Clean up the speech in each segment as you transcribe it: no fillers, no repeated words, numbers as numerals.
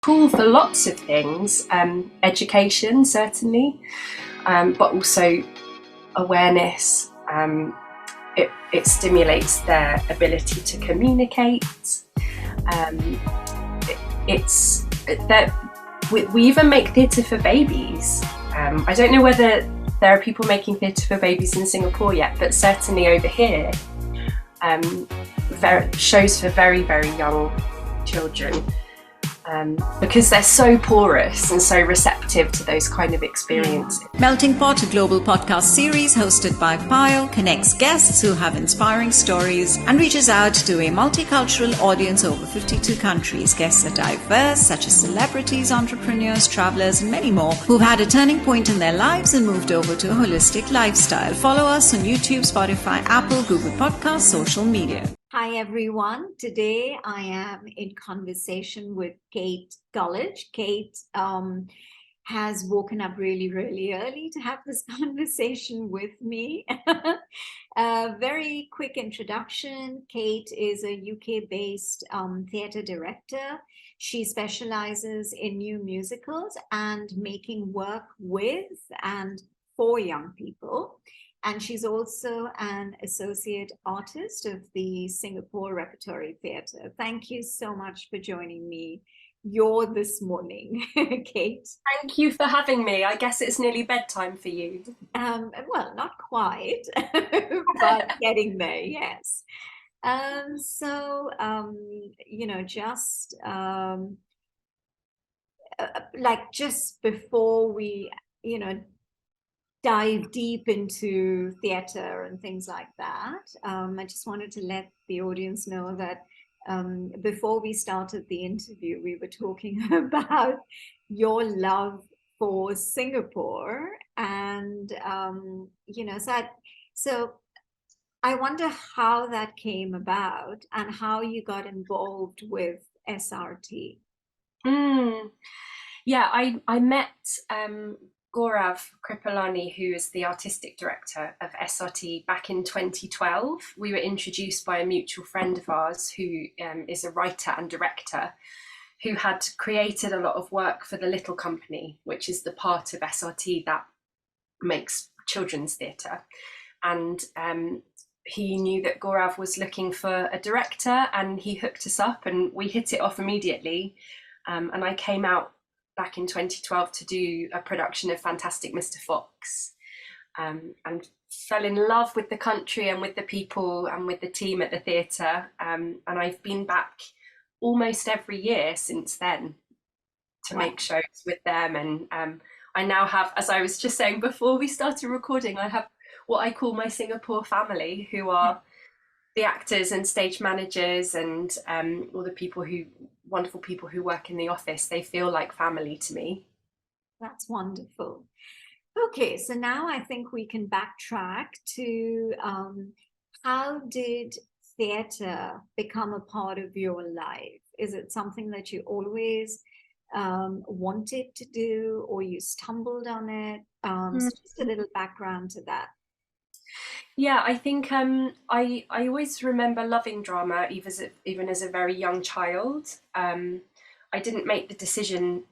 Cool for lots of things, education certainly, but also awareness. It stimulates their ability to communicate. It's that we even make theatre for babies. I don't know whether there are people making theatre for babies in Singapore yet, but certainly over here, shows for very, very young children. Because they're so porous and so receptive to those kind of experiences. Melting Pot, a global podcast series hosted by Pyle, connects guests who have inspiring stories and reaches out to a multicultural audience over 52 countries. Guests are diverse, such as celebrities, entrepreneurs, travelers, and many more who've had a turning point in their lives and moved over to a holistic lifestyle. Follow us on YouTube, Spotify, Apple, Google Podcasts, social media. Hi everyone. Today I am in conversation with Kate Golledge. Kate has woken up really, really early to have this conversation with me. A very quick introduction. Kate is a UK-based theatre director. She specializes in new musicals and making work with and for young people. And she's also an associate artist of the Singapore Repertory Theatre. Thank you so much for joining me this morning, Kate. Thank you for having me. I guess it's nearly bedtime for you. Well, not quite, but getting there, yes. Just before we, dive deep into theatre and things like that, I just wanted to let the audience know that before we started the interview, we were talking about your love for Singapore, and so I wonder how that came about and how you got involved with SRT. Yeah, I met Gaurav Kripalani, who is the artistic director of SRT, back in 2012. We were introduced by a mutual friend of ours who is a writer and director who had created a lot of work for the Little Company, which is the part of SRT that makes children's theatre. And he knew that Gaurav was looking for a director, and he hooked us up and we hit it off immediately. And I came out back in 2012 to do a production of Fantastic Mr. Fox, and fell in love with the country and with the people and with the team at the theatre, and I've been back almost every year since then to make shows with them. And I now have, as I was just saying before we started recording, I have what I call my Singapore family, who are the actors and stage managers and all the wonderful people who work in the office. They feel like family to me. That's wonderful. Okay, so now I think we can backtrack to how did theatre become a part of your life? Is it something that you always wanted to do, or you stumbled on it? So just a little background to that. Yeah, I think I always remember loving drama, even as a very young child. I didn't make the decision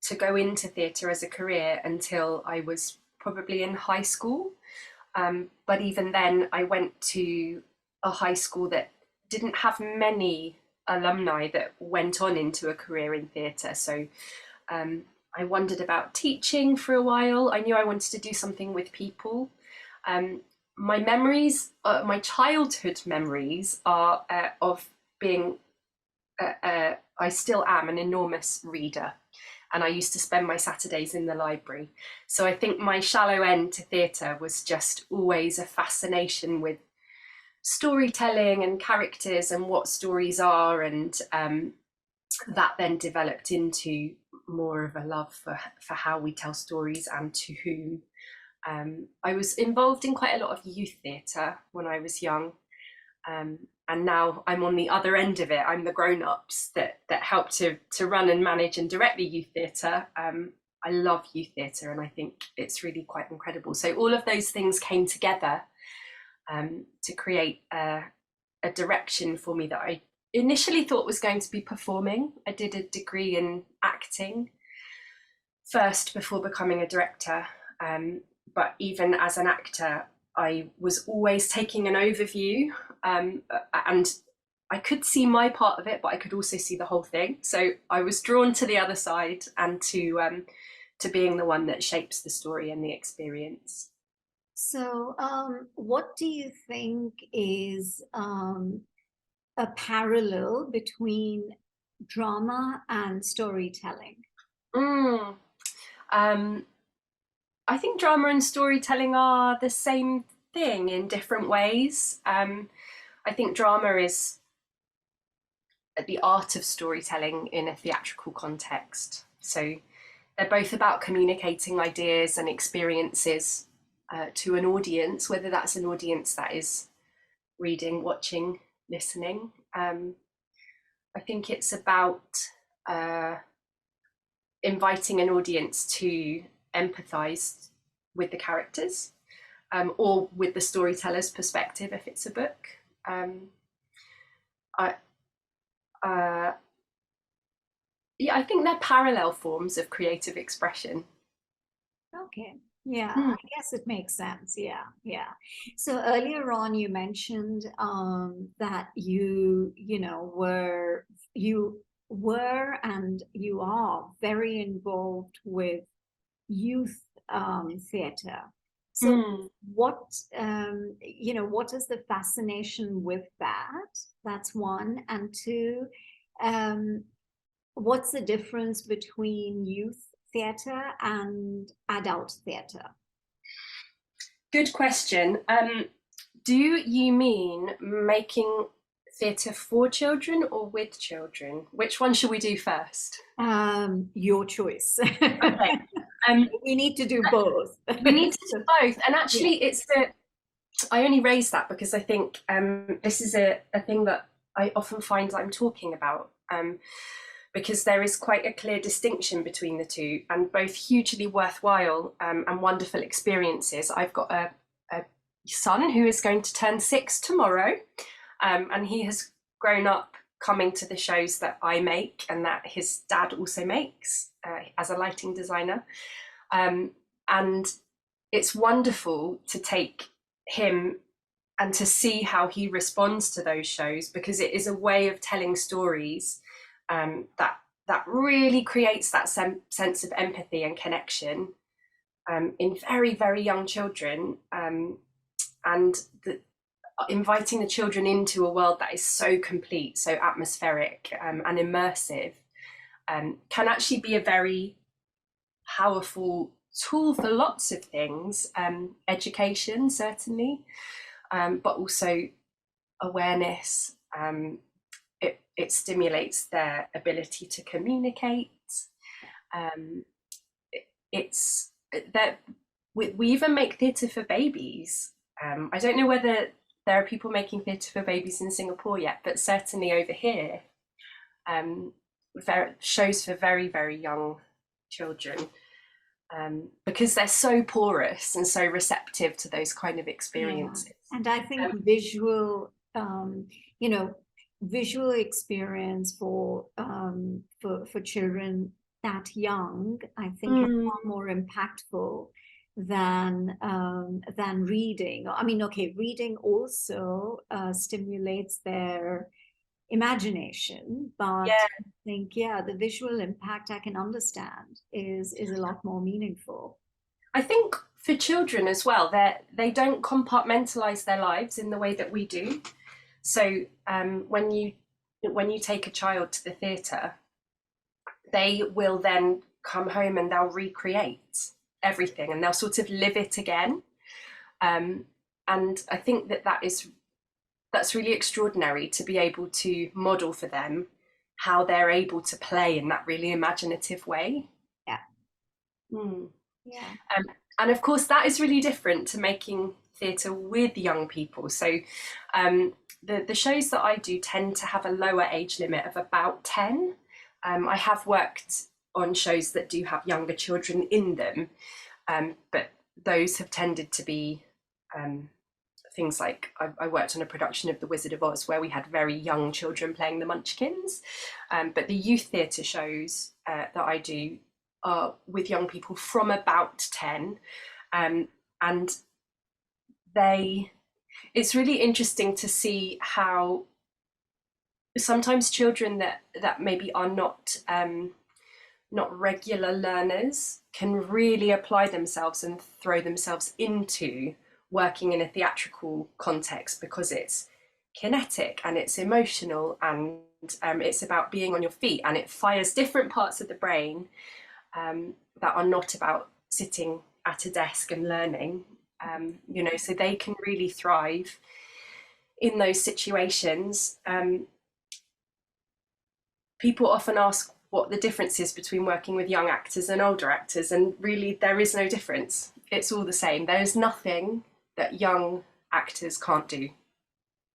to go into theatre as a career until I was probably in high school. But even then, I went to a high school that didn't have many alumni that went on into a career in theatre. So I wondered about teaching for a while. I knew I wanted to do something with people. My memories, my childhood memories, are of being, I still am an enormous reader, and I used to spend my Saturdays in the library. So I think my shallow end to theatre was just always a fascination with storytelling and characters and what stories are, and that then developed into more of a love for how we tell stories and to whom. I was involved in quite a lot of youth theatre when I was young, and now I'm on the other end of it. I'm the grown-ups that help to run and manage and direct the youth theatre. I love youth theatre, and I think it's really quite incredible. So all of those things came together to create a direction for me that I initially thought was going to be performing. I did a degree in acting first before becoming a director. But even as an actor, I was always taking an overview, and I could see my part of it, but I could also see the whole thing. So I was drawn to the other side and to being the one that shapes the story and the experience. So, what do you think is a parallel between drama and storytelling? I think drama and storytelling are the same thing in different ways. I think drama is the art of storytelling in a theatrical context. So they're both about communicating ideas and experiences to an audience, whether that's an audience that is reading, watching, listening. I think it's about inviting an audience to empathize with the characters, or with the storyteller's perspective if it's a book. I think they're parallel forms of creative expression. Okay. Yeah, I guess it makes sense. Yeah, yeah. So earlier on, you mentioned that you were and you are very involved with youth theatre. So what what is the fascination with that? That's one. And two, what's the difference between youth theatre and adult theatre? Good question. Do you mean making theatre for children or with children? Which one should we do first? Your choice. Okay. We need to do both. We need to do both. And actually, I only raise that because I think this is a thing that I often find I'm talking about, because there is quite a clear distinction between the two, and both hugely worthwhile and wonderful experiences. I've got a son who is going to turn 6 tomorrow, and he has grown up coming to the shows that I make and that his dad also makes as a lighting designer. And it's wonderful to take him and to see how he responds to those shows, because it is a way of telling stories that really creates that sense of empathy and connection in very, very young children, and inviting the children into a world that is so complete, so atmospheric and immersive, can actually be a very powerful tool for lots of things, education certainly, but also awareness. It stimulates their ability to communicate. It's that we even make theatre for babies. I don't know whether there are people making theatre for babies in Singapore yet, but certainly over here, shows for very, very young children, because they're so porous and so receptive to those kind of experiences. Yeah. And I think visual experience for children that young, I think, is far more impactful than reading. I mean, okay, reading also stimulates their imagination, but I think the visual impact, I can understand, is a lot more meaningful. I think for children as well, they don't compartmentalize their lives in the way that we do. So when you take a child to the theatre, they will then come home and they'll recreate everything and they'll sort of live it again. And I think that's really extraordinary, to be able to model for them how they're able to play in that really imaginative way. Yeah. Yeah. And of course, that is really different to making theatre with young people. So the shows that I do tend to have a lower age limit of about 10. I have worked on shows that do have younger children in them, but those have tended to be things like I worked on a production of The Wizard of Oz where we had very young children playing the Munchkins, but the youth theatre shows that I do are with young people from about 10, and it's really interesting to see how sometimes children that maybe are not regular learners can really apply themselves and throw themselves into working in a theatrical context, because it's kinetic and it's emotional, and it's about being on your feet, and it fires different parts of the brain that are not about sitting at a desk and learning, so they can really thrive in those situations. People often ask what the difference is between working with young actors and older actors, and really there is no difference. It's all the same. There is nothing that young actors can't do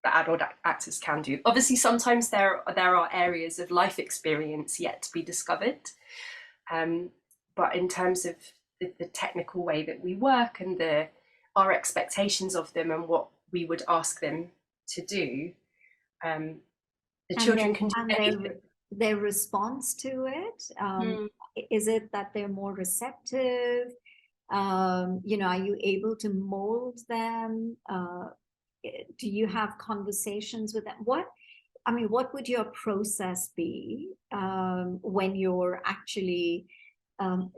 that adult actors can do. Obviously, sometimes there are areas of life experience yet to be discovered, but in terms of the technical way that we work and our expectations of them and what we would ask them to do, the children can do anything. Their response to it, is it that they're more receptive? Are you able to mold them? Do you have conversations with them? What would your process be when you're actually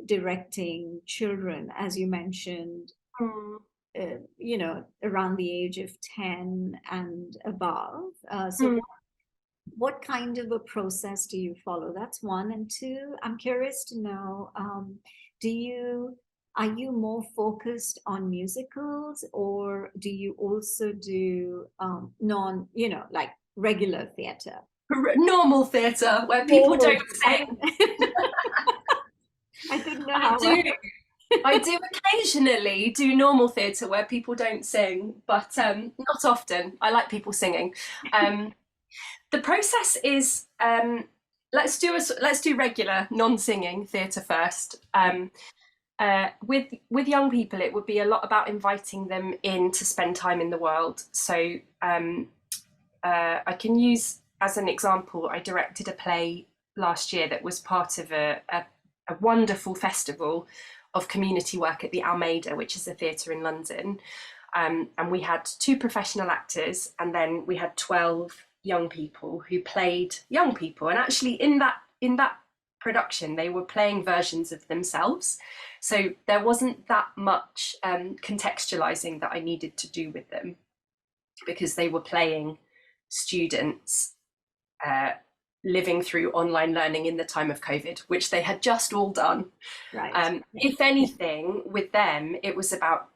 directing children, as you mentioned, around the age of 10 and above? What kind of a process do you follow? That's one. And two, I'm curious to know, are you more focused on musicals, or do you also do like regular theatre? Normal theatre where people don't sing. I didn't know how I do occasionally do normal theatre where people don't sing, but not often. I like people singing. The process is let's do regular non-singing theatre first. With young people, it would be a lot about inviting them in to spend time in the world. So I can use as an example, I directed a play last year that was part of a wonderful festival of community work at the Almeida, which is a theatre in London. And we had 2 professional actors, and then we had 12 young people who played young people. And actually in that production, they were playing versions of themselves. So there wasn't that much contextualizing that I needed to do with them, because they were playing students living through online learning in the time of COVID, which they had just all done. Right. If anything, with them, it was about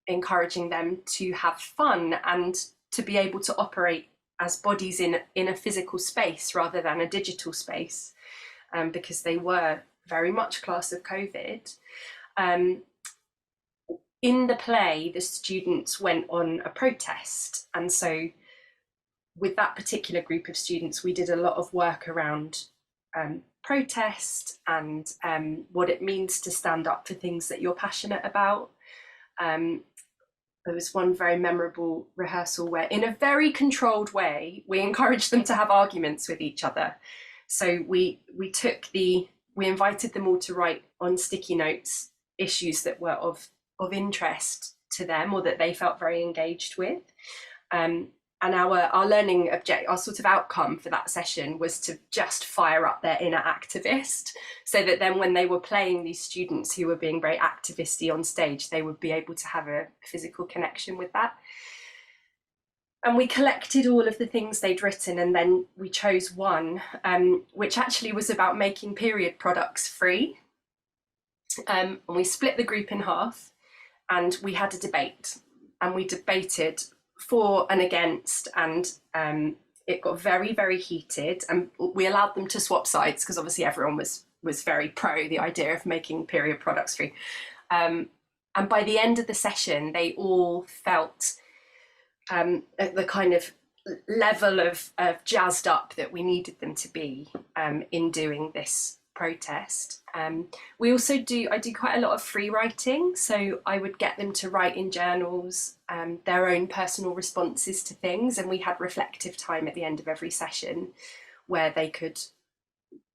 encouraging them to have fun and to be able to operate as bodies in a physical space rather than a digital space, because they were very much class of COVID. In the play, the students went on a protest, and so with that particular group of students, we did a lot of work around protest and what it means to stand up for things that you're passionate about. There was one very memorable rehearsal where, in a very controlled way, we encouraged them to have arguments with each other. So we invited them all to write on sticky notes issues that were of interest to them or that they felt very engaged with. And our learning our sort of outcome for that session was to just fire up their inner activist, so that then when they were playing these students who were being very activisty on stage, they would be able to have a physical connection with that. And we collected all of the things they'd written, and then we chose one, which actually was about making period products free. And we split the group in half, and we had a debate, and we debated for and against, and it got very, very heated, and we allowed them to swap sides because obviously everyone was very pro the idea of making period products free. And by the end of the session, they all felt the kind of level of jazzed up that we needed them to be in doing this protest. We also I do quite a lot of free writing, so I would get them to write in journals their own personal responses to things, and we had reflective time at the end of every session where they could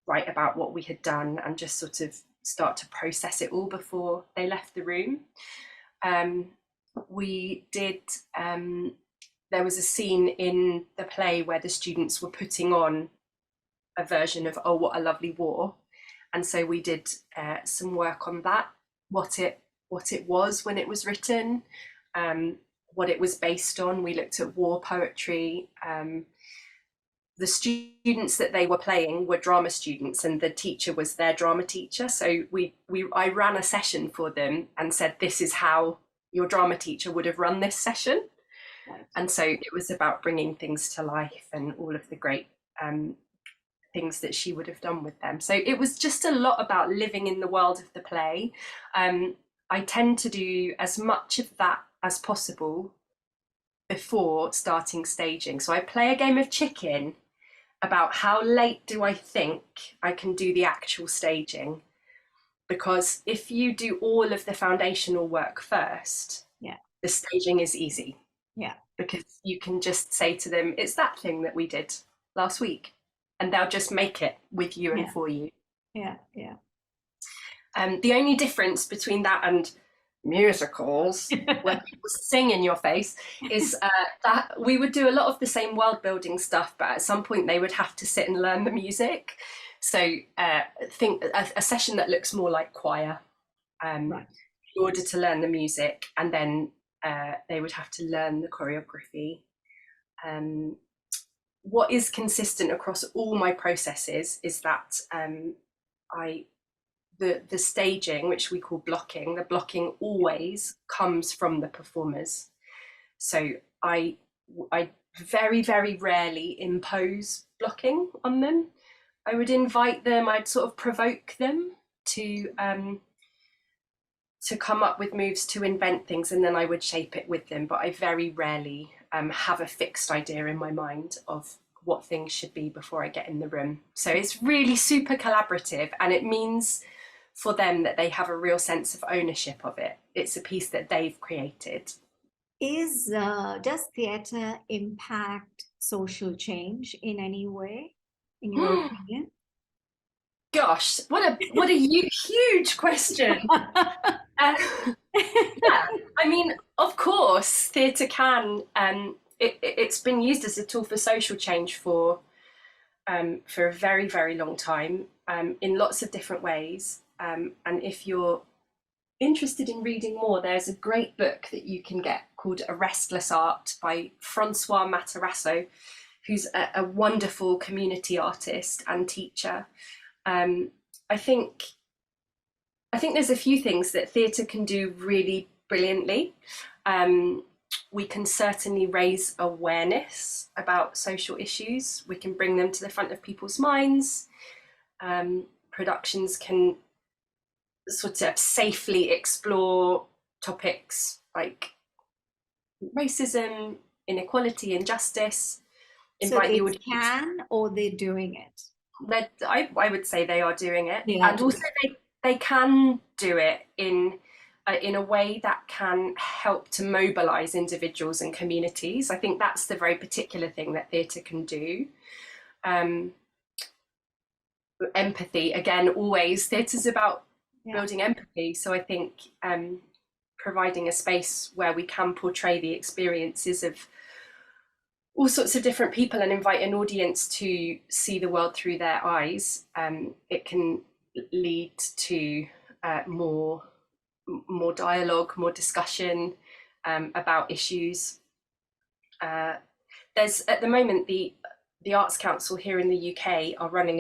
write about what we had done and just sort of start to process it all before they left the room. We did there was a scene in the play where the students were putting on a version of Oh What a Lovely War, and so we did some work on that, what it was when it was written, what it was based on. We looked at war poetry. The students that they were playing were drama students, and the teacher was their drama teacher. So I ran a session for them and said, this is how your drama teacher would have run this session. Right. And so it was about bringing things to life and all of the great things that she would have done with them. So it was just a lot about living in the world of the play. I tend to do as much of that as possible before starting staging. So I play a game of chicken about how late do I think I can do the actual staging. Because if you do all of the foundational work first, the staging is easy. Yeah. Because you can just say to them, it's that thing that we did last week. And they'll just make it with you and for you. Yeah. The only difference between that and musicals, where people sing in your face, is that we would do a lot of the same world building stuff, but at some point they would have to sit and learn the music. So think a session that looks more like choir, in order to learn the music, and then they would have to learn the choreography. What is consistent across all my processes is that the staging, which we call blocking, the blocking always comes from the performers. So I very, very rarely impose blocking on them. I would invite them, I'd sort of provoke them to come up with moves, to invent things, and then I would shape it with them. But I very rarely have a fixed idea in my mind of what things should be before I get in the room. So it's really super collaborative, and it means for them that they have a real sense of ownership of it. It's a piece that they've created. Does theatre impact social change in any way, in your opinion? Gosh, what a huge question. Yeah, I mean, of course, theatre can. It's been used as a tool for social change for a very, very long time, in lots of different ways. And if you're interested in reading more, there's a great book that you can get called A Restless Art by Francois Matarasso, who's a wonderful community artist and teacher. I think there's a few things that theatre can do really brilliantly. We can certainly raise awareness about social issues. We can bring them to the front of people's minds. Productions can sort of safely explore topics like racism, inequality, injustice. So they can, or they're doing it? I would say they are doing it. And also they can do it in a way that can help to mobilise individuals and communities. I think that's the very particular thing that theatre can do. Empathy, again, always, theatre's about building empathy. So I think providing a space where we can portray the experiences of all sorts of different people and invite an audience to see the world through their eyes, it can lead to more dialogue, more discussion about issues. There's at the moment the Arts Council here in the UK are running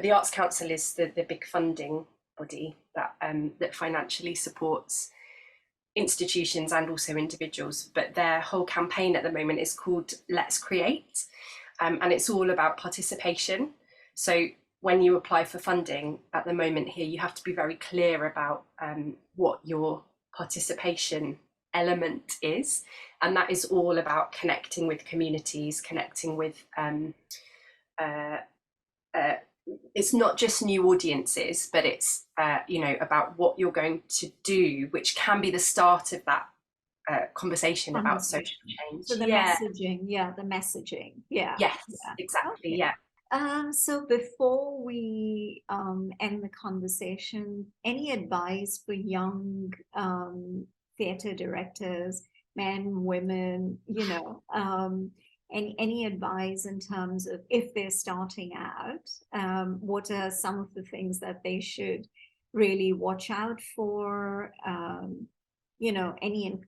the Arts Council is the big funding body that financially supports institutions and also individuals, but their whole campaign at the moment is called Let's Create, and it's all about participation. So when you apply for funding at the moment here, you have to be very clear about what your participation element is, and that is all about connecting with communities, connecting with it's not just new audiences, but it's about what you're going to do, which can be the start of that conversation about social change. So the messaging, the messaging, yes, exactly, okay. So before we end the conversation, any advice for young theatre directors, men, women, any advice in terms of if they're starting out, what are some of the things that they should really watch out for? Any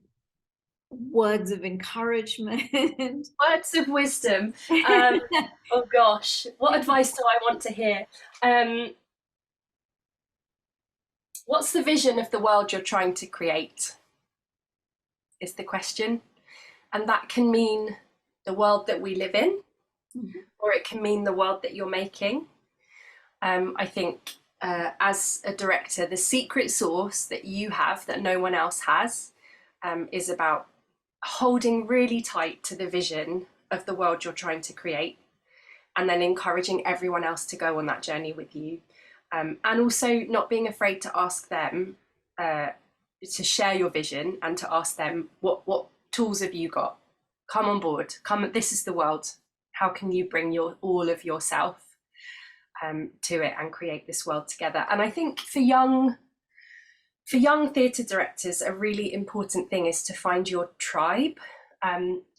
words of encouragement? Words of wisdom. Oh gosh, what advice do I want to hear? What's the vision of the world you're trying to create? Is the question. And that can mean the world that we live in, or it can mean the world that you're making. I think as a director, the secret sauce that you have that no one else has is about holding really tight to the vision of the world you're trying to create, and then encouraging everyone else to go on that journey with you. And also not being afraid to ask them to share your vision, and to ask them, what tools have you got? Come on board. This is the world. How can you bring all of yourself to it and create this world together? And I think for young theatre directors, a really important thing is to find your tribe.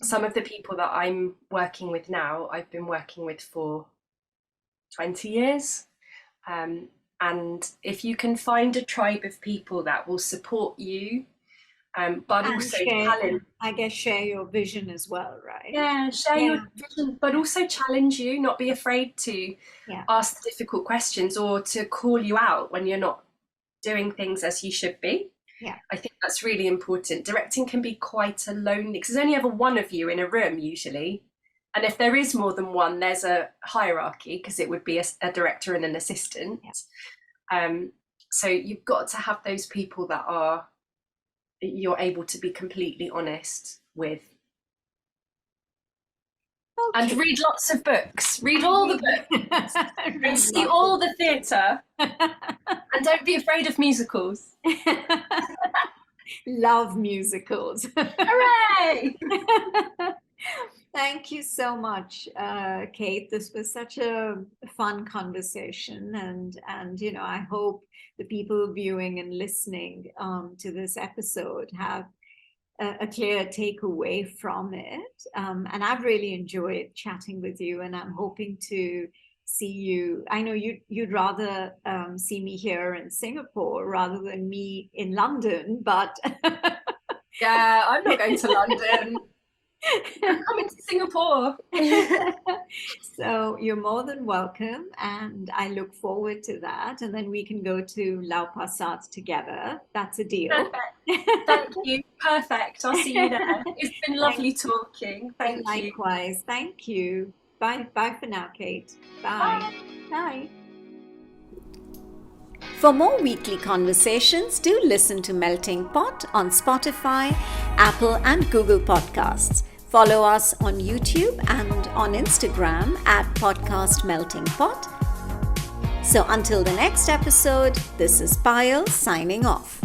Some of the people that I'm working with now, I've been working with for 20 years. And if you can find a tribe of people that will support you, but and also share your vision as well, right? Yeah, share your vision, but also challenge you, not be afraid to ask the difficult questions or to call you out when you're not doing things as you should be. Yeah, I think that's really important. Directing can be quite a lonely, because there's only ever one of you in a room usually. And if there is more than one, there's a hierarchy, because it would be a director and an assistant. So you've got to have those people that you're able to be completely honest with. Okay. And read lots of books. Read all the books. And see all the theatre. And don't be afraid of musicals. Love musicals. Hooray! Thank you so much, Kate. This was such a fun conversation, and I hope the people viewing and listening to this episode have a clear takeaway from it. And I've really enjoyed chatting with you, and I'm hoping to see you. I know you'd rather see me here in Singapore rather than me in London, but yeah, I'm not going to London. I'm coming to Singapore. So you're more than welcome, and I look forward to that. And then we can go to Lau Pa Sat together. That's a deal. Perfect. Thank you. Perfect. I'll see you there. It's been lovely talking. Thank you. Likewise. Thank you. Bye. Bye for now, Kate. Bye. Bye. For more weekly conversations, do listen to Melting Pot on Spotify, Apple, and Google Podcasts. Follow us on YouTube and on Instagram at Podcast Melting Pot. So until the next episode, this is Payal signing off.